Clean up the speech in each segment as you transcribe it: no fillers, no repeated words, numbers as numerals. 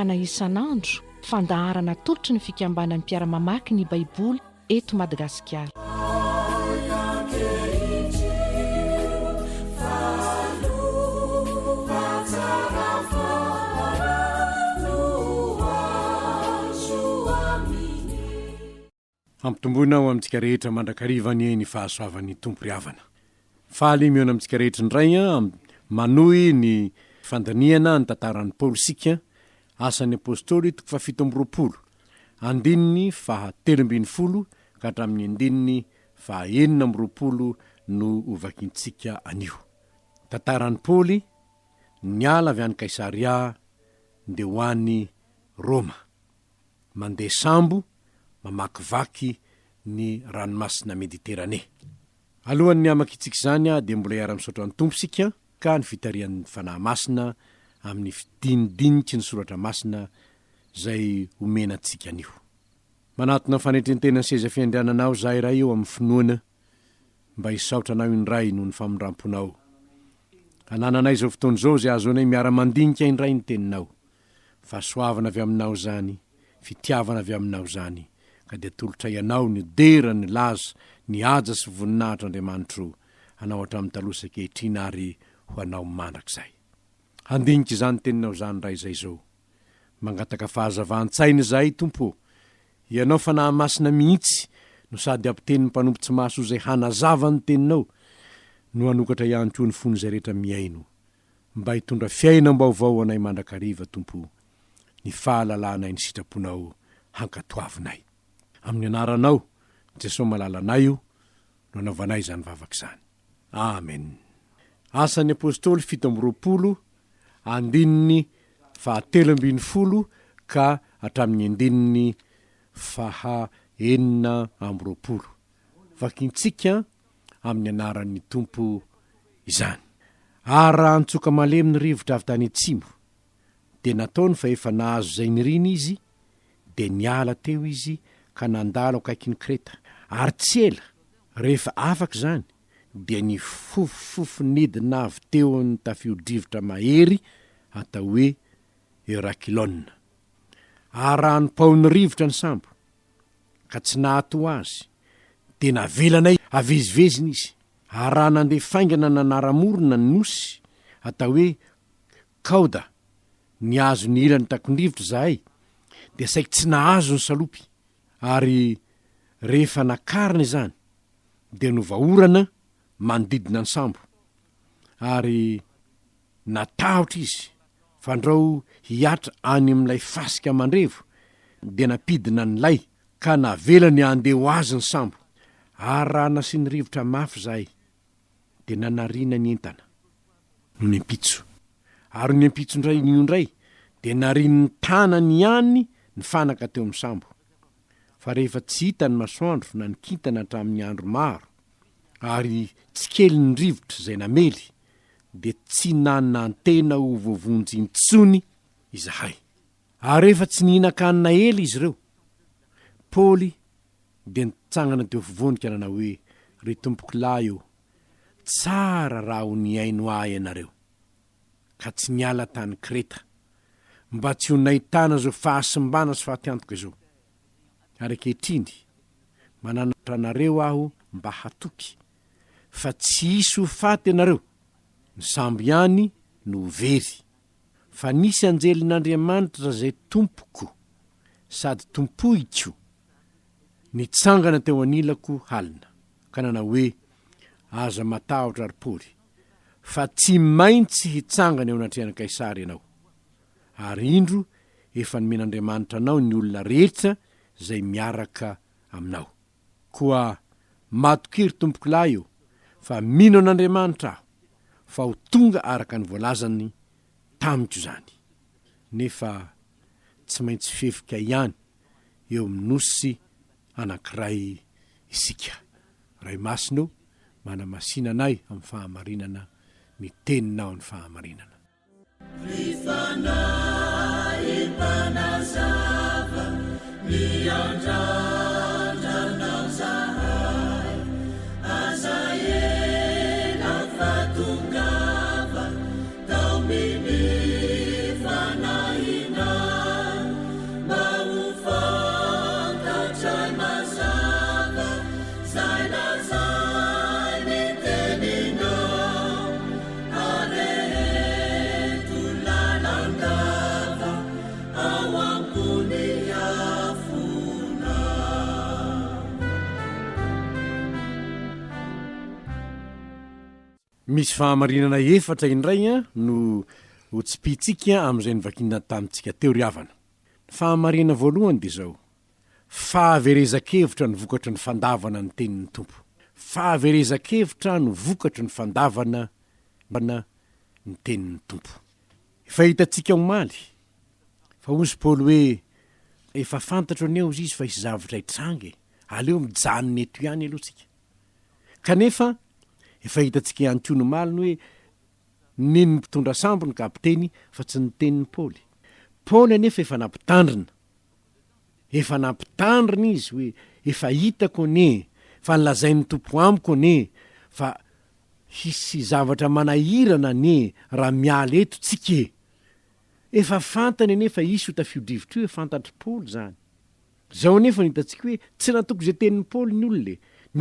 fanontaniana isan'andro, fandaharana tolotry ny fikambanan'ny Mpiara-mamaky ny Baiboly eto Madagasikara. Ampitomboinao amintsika rehetra mandrakariva ny fahasoavan'ny tompo ry havana. Faly miona amintsika rehetra indray manohy ny fandaniana ny tantaran'ny Paolisika, asan'ny apôstôly toko 7 andininy 8 ka hatramin'ny andininy 9 no ovakintsika anio. Tantaran'ny Paoly niala avy any Kaisaria nde ho any Roma, mandeha sambo mamakivaky ny ranomasina Mediterane. Alohan'ny amakitsika izany dia mbola iara-misaotra ny tompo sika ka ny fitarian'ny fanahy masina amin'ny fidinidinitsy ny soratra masina zay omenantsika anio. Manatona fanetren-tena seza fiandriananao zahay iray eo amin'ny finoana mba hisaotra anao indray noho ny famondramponao. Anananay izao fotoana izao zay azo anay miara-mandinika indray ny teninao. Fahasoavana avy aminao zany, fitiavana avy aminao zany, ka dia tolotra ianao ny dera, ny laza, ny aja sy voninahitra Andriamanitro anao hatramin'ny taloha ankehitriny ary ho anao mandrakizay. Handinika izany teninao zany ray zay zao. Mangataka fahazavan-tsaina izay tompo. Ianao fanahy masina mihitsy no sady ampitenin'ny mpanompotsy maso zay hanazava ny teninao no anokatra ihany koa ny fony zay rehetra miaino. Mba hitondra fiaina mbaovao anay mandrakariva tompo. Ny fahalalanay ny sitraponao hankatoavinay. Amin'ny anaranao Jesosy malalanay io no anaovanay izany vavaka izany. Amen. Asan'ny apôstôly 7 andininy 9 ka hatramin'ny andininy 9. Vakintsika amin'ny anaran'ny tompo izany. Raha nitsoka malemy ny rivotra avy tany atsimo, dia nataony fa efa nahazo zay niriny izy, dia niala teo izy ka nandalo akaikin'ny Kreta. Ary tsy ela, rehefa afaka izany, dia ny fofofofnidina avy teo ny tafio-drivotra mahery atao hoe Eurakilona. Raha nipaony rivotra ny sambo, ka tsy nahato azy, dia navelanay avezivezina izy. Raha nandeha faingana nanaramorona ny nosy atao hoe Kauda, ny azo ny ilany takon-drivotra zahay, dia saika tsy nahazo ny salopy. Ary rehefa nakarina izany, dia novaorana manodidina ny sambo. Ary natahotra izy, fandrao hiatra any amin'ilay fasika mandrevo, dia napidina ny lay, ka navela ny andeha ho azy ny sambo. Ary raha nasiany rivotra mafy zahay, dia nanariana ny entana no ny ampitso. Ary ny ampitso indray, dia nariany tanany ihany ny fanaka teo amin'ny sambo. Fa rehefa tsy hita ny masoandro na ny kintana hatramin'ny andro maro, ary tsy kely ny rivotra zay namely, dia tsy nanantena ho voavonjy intsony izahay. Ary rehefa tsy nihina-kanina ela izy ireo, Paoly dia nitsangana teo fovonika nanao hoe, ry tompoko lahy eo, tsara raha ho niaino ahy ianareo, ka tsy niala tany Kreta, mba tsy ho nahitana zao fahasimbana sy fahatiantoka izao. Ary ankehitriny mananatra anareo aho mba hatoky, fa tsy hisy ho faty ianareo, ny sambo ihany no very. Fa nisy anjelin'Andriamanitra zay tompoko sady tompoiko nitsangana teo anilako halina, ka nanao hoe, aza matahotra ry Paoly, fa tsy maintsy hitsangana eo anatrehan'i Kaisary ianao. Ary indro efa nomen'Andriamanitra anao ny olona rehetra zay miaraka aminao. Koa matokiry tompoko lahy eo, fa mino an'Andriamanitra aho, fa ho tonga araka ny voalazany tamiko izany. Nefa tsy maintsy fefika ihany eo amin'ny nosy anankiray isika. Ray masino, manamasina anay amin'ny fahamarinana, miteninao ny fahamarinana. Miandrandrana zahay, azaela fatongava, tao miny fanahina misy fahamarinana efatra indray no hotsipitsika amin'izay nivakina tamintsika teo ry havana. Fahamarina voalohany dia zao: fahaverezakevitra no vokatry ny fandavana ny tenin'ny tompo. Fahaverezakevitra no vokatry ny fandavana ny tenin'ny tompo. Efa hitantsika omaly fa ozy Paoly hoe efa fantatra aneo izy fa isy zavatra hitrange, aleo mijanony eto ihany aloha tsika. Kanefa efa hitantsika ihany koa nomaliny hoe niny mpitondra sambo ny kapiteny fa tsy ny tenin'ny Paoly. Paoly anefa efa nampitandrina izy hoe efa hitako ne, fa nilazain'ny tompo amiko ne, fa hisy zavatra manahirana ne raha miala eto tsike. Efa fantany anefa isy ho tafio-drivotra io fantatry Paoly zany. Zao anefa hitantsika hoe tsy natoko izay tenin'ny Paoly ny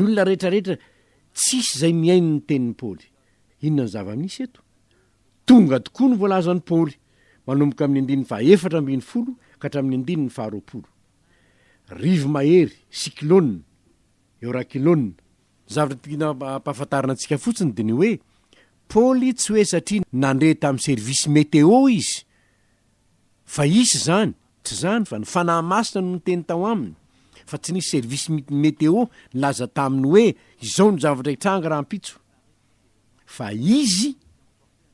olona rehetrarehetra tsisy zay miainy ny tenin'ny Paoly. Inona ny zava-misy eto? Tonga tokoa ny voalazan'ny Paoly manomboka amin'ny 4:40 ka hatramin'ny 4:20. Rivo mahery, cyclone, euraculone. Zavatra tiana mpahafantarana antsika fotsiny dia ny hoe Paoly tsy hoe satria nandre tamin'ny servisy météo izy, fa isy zany, tsy zany fa ny fanahy masina no teny tao aminy, fa tsy nisy servisy météo nilaza taminy hoe izao ny zavatra hitranga raha mpitso, fa izy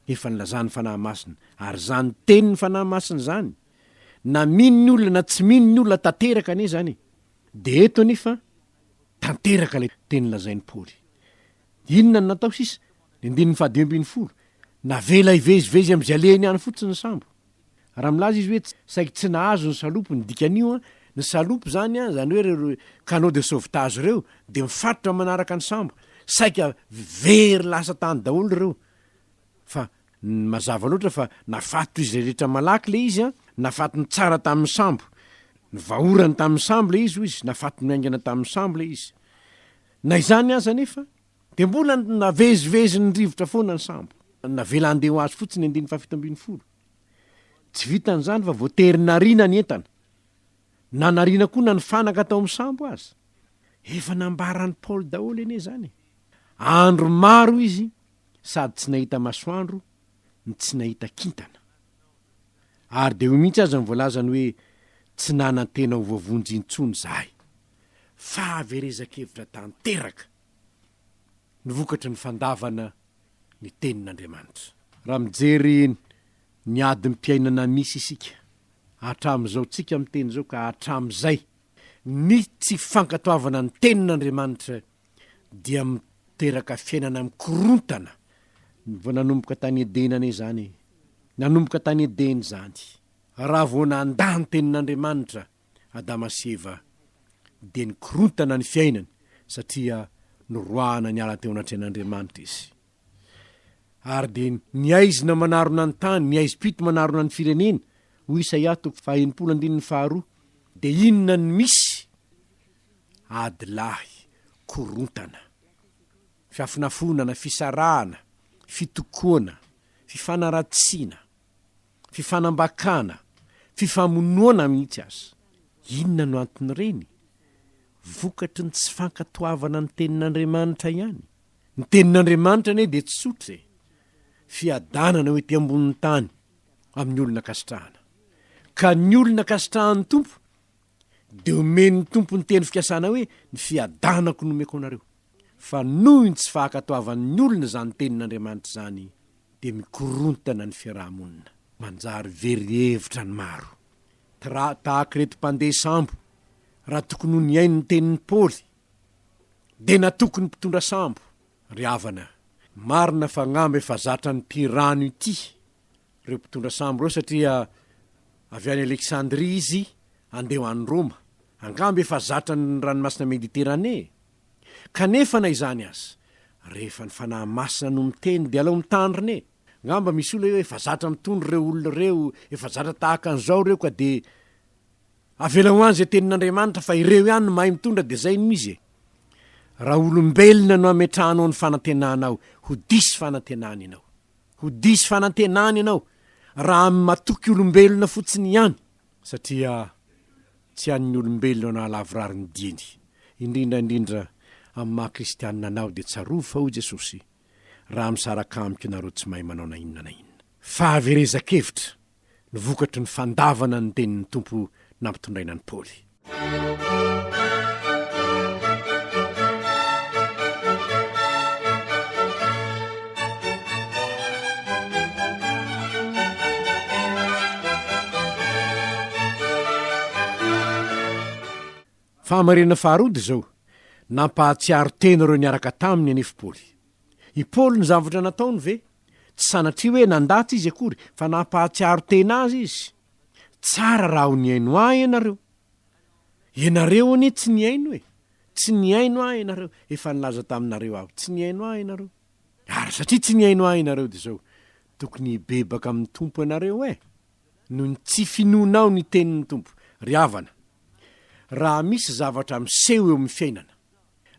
efa nilazany fanahy masina, ary zany teny ny fanahy masina zany na mino ny olona na tsy mino ny olona tanteraka ane zany. De eto anefa tanteraka ilay teny lazain'ny Paoly. Inona ny natao sisa? 2:20 navela ivezivezy am'izay alehany ihany fotsiny ny sambo. Raha milaza izy hoe saika tsy nahazo ny salopy, ny dikan'io ny salopy zany zany hoe canot de sauvetage reo de mifatotra manaraka ny sambo, saika very lasa tany daholo reo. Fa mazava loatra fa nafato izy rehetra malaky le izy nafatony tsara tamin'ny sambo, ny vaorany tamin'ny sambo le izy, nafatony aingana tamin'ny sambo le izy. Na izany aza nefa de mbola navezivezy ny rivotra foana ny sambo, navela andeha azy fotsiny 2:70. Tsy vitan'izany fa voatery narina ny entana, na narina koa na ny fanaka tao amin'ny sambo azy. Efa nambarany Paoly daholo ene zany. Andro maro izy sady tsy nahita masoandro, tsy nahita kintana. Ary de mihitsy aza ny voalazany hoe tsy nanan-tena ho voavonjy intsony zahay, fa averezakevitra tanteraka ny vokatry ny fandavana ny tenin'Andriamanitra. Raha mijery ny adym-piainana misy isika hatram'izao tsika miteny zao ka hatram'izay ny tsy fankatoavana ny tenin'Andriamanitra dia miteraka fiainana mikorontana. Vao nanomboka tany Edena ane zany, nanomboka tany Edeny zany, raha vao nandany tenin'Andriamanitra Adama sy Eva de nikorontana ny fiainany satria noroahana ny ala teo anatrehan'Andriamanitra izy. Ary de niaizina manarona ny tany, niaizi-pito manarona ny firenena, ho Isaia 1:2, de inona ny misy? Adilahy, korontana, fiafinafonana, fisarahana, fitokoana, fifanaratsiana, fifanambakana, fifamonoana mihitsy azy. Inona no antony reny? Vokatry ny tsy fankatoavana ny tenin'Andriamanitra ihany. Ny tenin'Andriamanitra ane de tsy sotra, fiadanana hoe ty ambonin'ny tany amin'ny olona kasitrahana. Ka ny olona kasitrahan'ny tompo de omen'ny tompo ny teny fikasana hoe ny fiadanako nomeko anareo. Fa noho ny tsy fankatoavan'ny olona zany tenin'Andriamanitra zany de mikorontana ny fiarahamonina, manjary very hevitra ny maro. Tahaka reto mpandeha sambo, raha tokony ho niainy ny tenin'ny Paoly de na tokony mpitondra sambo. Ry havana, marina fa ngamba efa zatra ny tirano ity reo mpitondra sambo reo, satria avy any Aleksandria izy andeha ho any Roma, angamba efa zatra ny ranomasina Mediterane. Kanefa na izany azy, rehefa ny fanahy masina no miteny de alao mitandrine. Ngamba misy olona hoe efa zatra mitondro reo olona reo, efa zatra tahaka an'izao reo ka de avela ho any zay tenin'Andriamanitra fa ireo ihany no mahay mitondra de zay no izy. Raha olombelona no ametrahanao ny fanantenanao, ho disy fanantenany ianao, ho disy fanantenany ianao raha matoky olombelona fotsiny ihany, satria tsy an'ny olombelona na lavorary ny diany. Indrindraindrindra amin'ny maha kristianina anao de tsarovo fa ho Jesosy, raha misaraka amiko ianareo tsy mahay manao na inona na inona. Fahaverezan-kevitra ny vokatry ny fandavana ny tenin'ny tompo nampitondraina ny Paoly. Fahamarina faharody zao, nampahatsiaro tena reo niaraka taminy anefa Paoly. I Paoly ny zavatra nataony ve? Tsy sanatria hoe nandatsy izy akory, fa nampahatsiaro tena azy izy. Tsara raha ho niaino ahy ianareo. Ianareo anie tsy niaino e. Tsy niaino ahy ianareo. Efa nilaza taminareo aho, tsy niaino ahy ianareo. Ary satria tsy niaino ahy ianareo de zao, tokony bebaka amin'ny tompo ianareo e. Noho ny tsy finonao ny tenin'ny tompo. Ry havana, raha misy zavatra miseho eo amin'ny fiainana,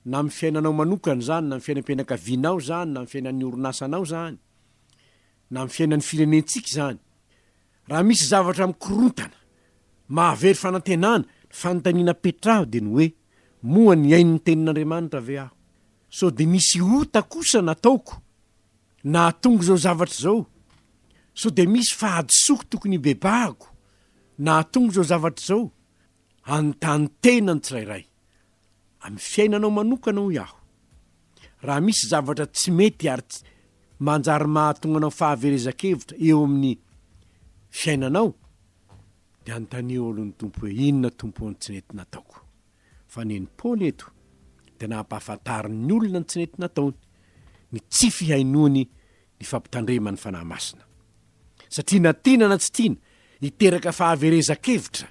na amin'ny fiainanao manokana zany, na amin'ny fiainam-pianakavianao zany, na amin'ny fiainan'ny orinasanao zany, na amin'ny fiainan'ny firenentsika zany, raha misy zavatra mikorontana, mahavery fanantenana, fanontaniana petraho de ny hoe, moa ny ainy ny tenin'Andriamanitra ve aho? So de misy ota kosa nataoko, na atongo zao zavatra zao. So de misy fahadisoko tokony bebahako, na atongo zao zavatra zao. Anontany tena ny tsirairay. Amin'ny fiainanao manokana hoy aho. Raha misy zavatra tsy mety ary manjary mahatonga anao fahaverezan-kevitra eo amin'ny fiainanao, de anontanio alohan'ny tompo hoe inona tompo ny tsy nety nataoko. Fa neny Paoly eto de nampahafantariny ny olona ny tsy nety nataony, ny tsy fihainoany ny fampitandrema ny fanahy masina. Satria na tiana na tsy tiana, hiteraka fahaverezan-kevitra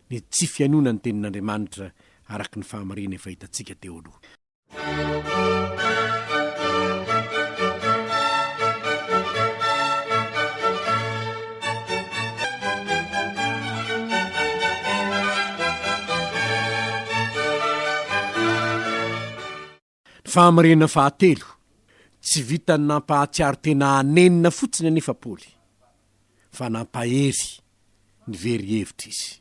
ny tsy fianona ny tenin'Andriamanitra araky ny fahamarina efa hitantsika teo aloha. Ny fahamarina fahatelo, tsy vitany nampahatsiaro tena anenina fotsiny anefa Paoly, fa nampahery ny very-hevitra izy.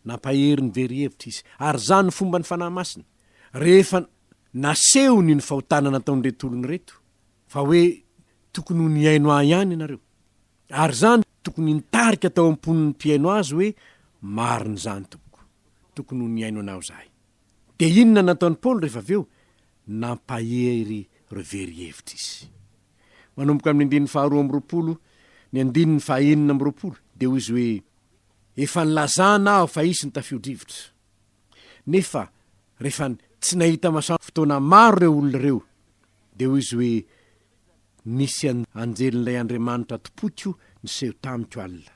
Nampahery ny very-hevitra izy. Ary zany ny fomba ny fanahy masina. Rehefa nasehony ny fahotana nataony reto olony reto, fa hoe tokony ho niaino ahy ihany ianareo. Ary zany tokony nitarika tao am-pon'ny mpiaino azy hoe mariny zany tompoko. Tokony ho niaino anao zahay. De inona nataony Paoly rehefa aveo? Nampahery reo very-hevitra izy. Manomboka amin'ny andininy faharoa amby-roapolo, ny andininy fahaenina amby-roapolo, de hoy izy hoe efa nilazana aho fa isy ny tafio-drivotra. Nefa rehefa tsy nahita masoandro fotoana maro reo olona reo, de hoy izy hoe nisy anjelin'ilay Andriamanitra tompoko niseho tamiko alina.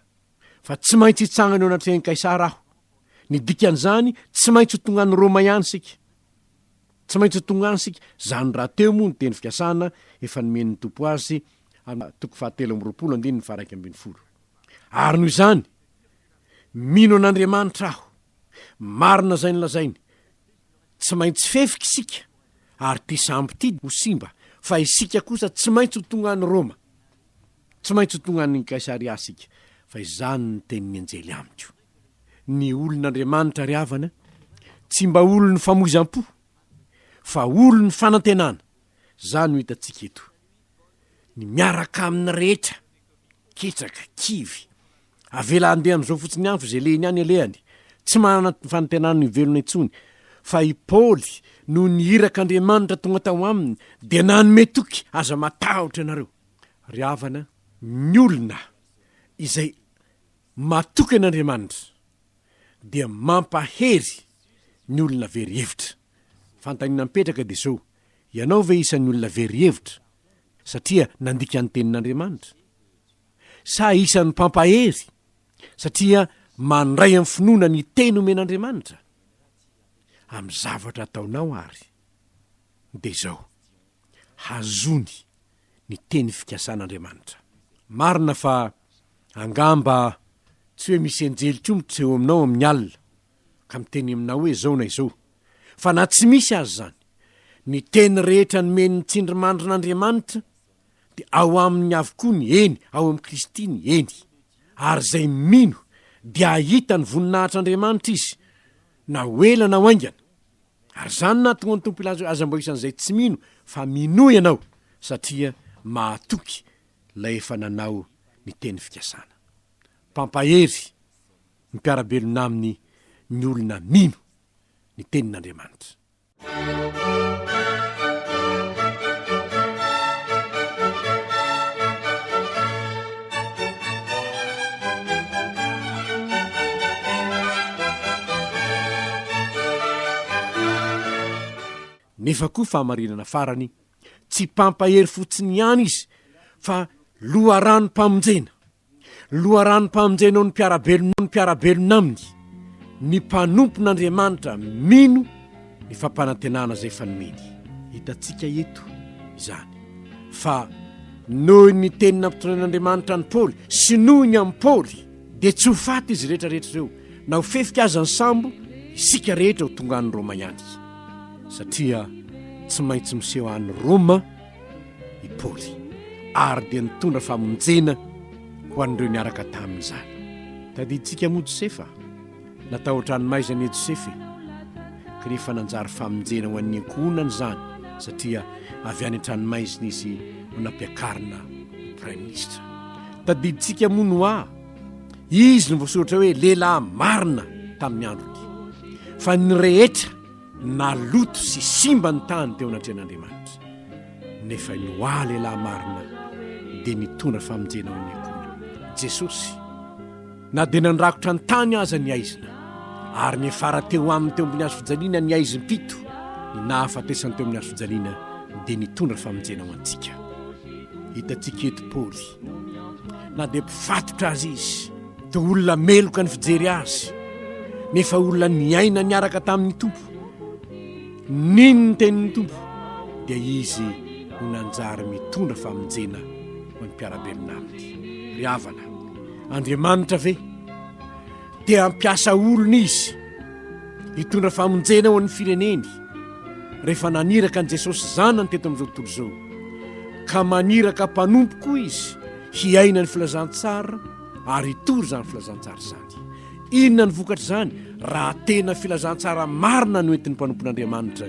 Fa tsy maintsy hitsangana eo anatrehan'i Kaisara aho. Ny dikan'izany tsy maintsy ho tonga ny Roma ihany sika. Tsy maintsy ho tonga any sika. Zany raha teo moa ny teny fikasana efa nomen'ny tompo azy toko fahatelo amby-roapolo andininy faraiky ambin'ny folo. Ary noho izany, mino an'Andriamanitra aho, marina zay nylazainy, tsy maintsy fefika isika, ary ty samby ty ho simba, fa isika kosa tsy maintsy ho tonga any Roma, tsy maintsy ho tonga any Kaisaria sika, fa izany ny tenin'ny anjely amiko. Ny olon'Andriamanitra ry havana, tsy mba olony famoizam-po, fa olony fanantenana. Zany ho hitantsika eto. Ny miaraka amin'ny rehetra, ketraka, kivy, avela andeha am'izao fotsiny ihany fa zay lehiny ihany alehany, tsy manana fanantenana ny velona intsony, fa i Paoly no nihirak'Andriamanitra tonga tao aminy, de nanome toky aza matahotra ianareo. Ry havana, ny olona izay matoky an'Andriamanitra dia mampahery ny olona very-hevitra. Fantaniana mipetraka de zao, ianao ve isan'ny olona very-hevitra satria nandika ny tenin'Andriamanitra? Sa isan'ny mpampahery satria mandray amin'ny finoana ny teny omen'Andriamanitra? Amin'ny zavatra ataonao ary de zao, hazony ny teny fikasan'Andriamanitra. Marina fa angamba tsy hoe misy anjely tongotra eo aminao amin'ny alina ka miteny aminao hoe zao na izao, fa na tsy misy azy zany, ny teny rehetra nomeny ny tsindrimandrin'Andriamanitra de ao amin'ny avokoa ny eny, ao amin'ny Kristy ny eny. Ary zay mino dia ahita ny voninahitr'Andriamanitra izy, na hoela na hoaingana. Ary zany na tonga ny tompo ilaza aza mbo isan'izay tsy mino, fa mino ianao satria mahatoky lay efa nanao ny teny fikasana. Mpampahery ny mpiarabelona aminy ny olona mino ny tenin'Andriamanitra. Nefa koa fahamarinana farany, tsy mpampahery fotsiny ihany izy, fa loharanom-pamonjena. Loharanom-pamonjena ao ny mpiarabelona aminy, ny mpanompon'Andriamanitra mino ny fampanantenana zay fanomeny. Hitantsika eto izany fa noho ny tenina ampitonan'Andriamanitra ny Paoly sy noho ny amin'ny Paoly dia tsy ho faty izy rehetrarehetra ireo, na ho fefika aza ny sambo, isika rehetra ho tonga any Roma ihany, satria tsy maintsy miseho any Roma i Paoly, ary dia nitondra famonjena ho an'ireo niaraka tamin'izany. Tadiditsika moa Josefa, natahotra ny maizany Josefa, kanefa nanjary famonjena ho an'ny ankohonany zany, satria avy any an-tranomaizina izy ho nampiakarina Prime Ministre. Tadiditsika moa Noa, izy no voasoratra hoe lehilahy marina tamin'ny androny, fa ny rehetra naloto sy simba ny tany teo anatrehan'Andriamanitra. Nefa Noa lehilahy marina dia nitondra famonjena ho an'ny ankohony. Jesosy na dia nandrakotra ny tany aza ny aizina, ary ny fara teo aminy teo ambony hazo fijaliana ny aiziny pito, ny nahafatesany teo amin'ny hazo fijaliana dia nitondra famonjena ho antsika. Hitantsika eto Paoly, na dia mpifatotra azy izy, dia olona meloka ny fijery azy, nefa olona niaina niaraka tamin'ny Tompo, nino ny tenin'ny Tompo, dia izy ho nanjary mitondra famonjena ho an'ny mpiarabelona aminy. Ry havana, Andriamanitra ve dia ampiasa olona izy hitondra famonjena ho an'ny fireneny, rehefa naniraka an' Jesosy zanany teto amin'izao tontolo izao, ka maniraka mpanompo koa izy hiaina ny filazantsara ary hitory zany filazantsara zany. Inona ny vokatra zany? Raha tena filazantsara marina no entin'ny mpanompon'Andriamanitra,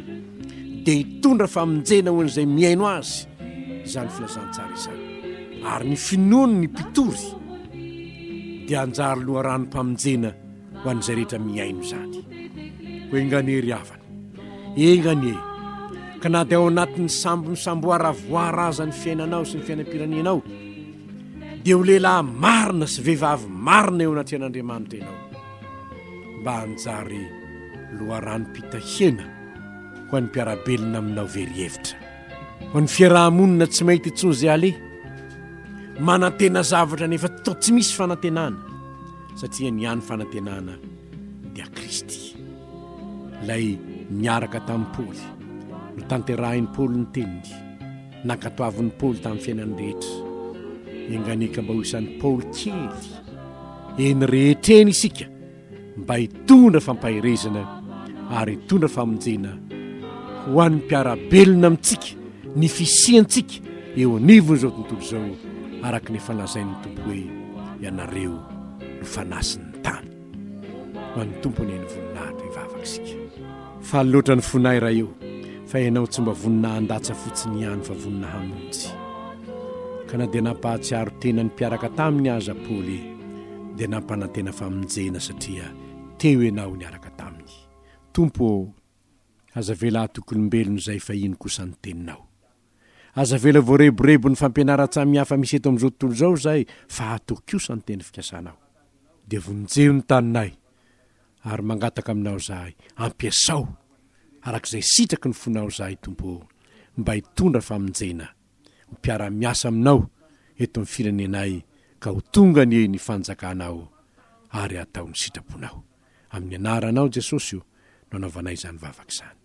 dia hitondra famonjena ho an'izay miaino azy zany filazantsara izany, ary ny finoany ny mpitory dia anjary loharanom-pamonjena ho an'izay rehetra miaino zany. Ho engane ry havana, engane, ka na dia ao anatin'ny samboaravoara aza ny fiainanao sy ny fiainam-pirenenao, dia ho lehilahy marina sy vehivavy marina eo anatrehan'Andriamanitra ianao, mba anjary loharanom-pitahena ho an'ny mpiarabelona aminao very hevitra, ho an'ny fiarahamonina tsy mahita intsony zay ale, manantena zavatra nefa toa tsy misy fanantenana, satria ny any fanantenana dia Kristy. Lay niaraka tamin'ny Paoly, no tanterahin'ny Paoly ny teniny, nankatoavin'ny Paoly tamin'ny fiainany rehetra. Enganika mba ho isan'ny Paoly kely eny rehetreny isika, mba hitondra fampaherezana ary hitondra famonjena ho an'ny mpiarabelona amintsika, ny fisiantsika eo anivon'izao tontolo izao, araka ny fanazain'ny Tompo hoe ianareo no fanasin'ny tany. Ho an'ny Tompo ny eny voninahitra ivavakisika. Fa loatra ny fonay raha eo, fa ianao tsy mba vonina andatsa fotsiny ihany fa vonina hamonjy. Ka na dia nampahatsiaro tena ny mpiaraka taminy aza Paoly, dia nampanantena famonjena satria teo ianao niaraka taminy. Tompo, aza vela tokolombelony izay fa ino kosa ny teninao. Aza vela voareborebo ny fampianaran-tsamihafa misy eto amin'izao tontolo izao zahay, fa atao kosa ny teny fikasanao. Dia vonjeo ny taninay, ary mangataka aminao zahay, ampiasao arak'izay sitraky ny fonao zahay Tompo, mba hitondra famonjena, mpiara-miasa aminao eto amin'ny firenenay, ka ho tonga ny fanjakanao ary atao ny sitraponao. Amin'ny anaranao Jesosy io no anaovanay izany vavaka izany.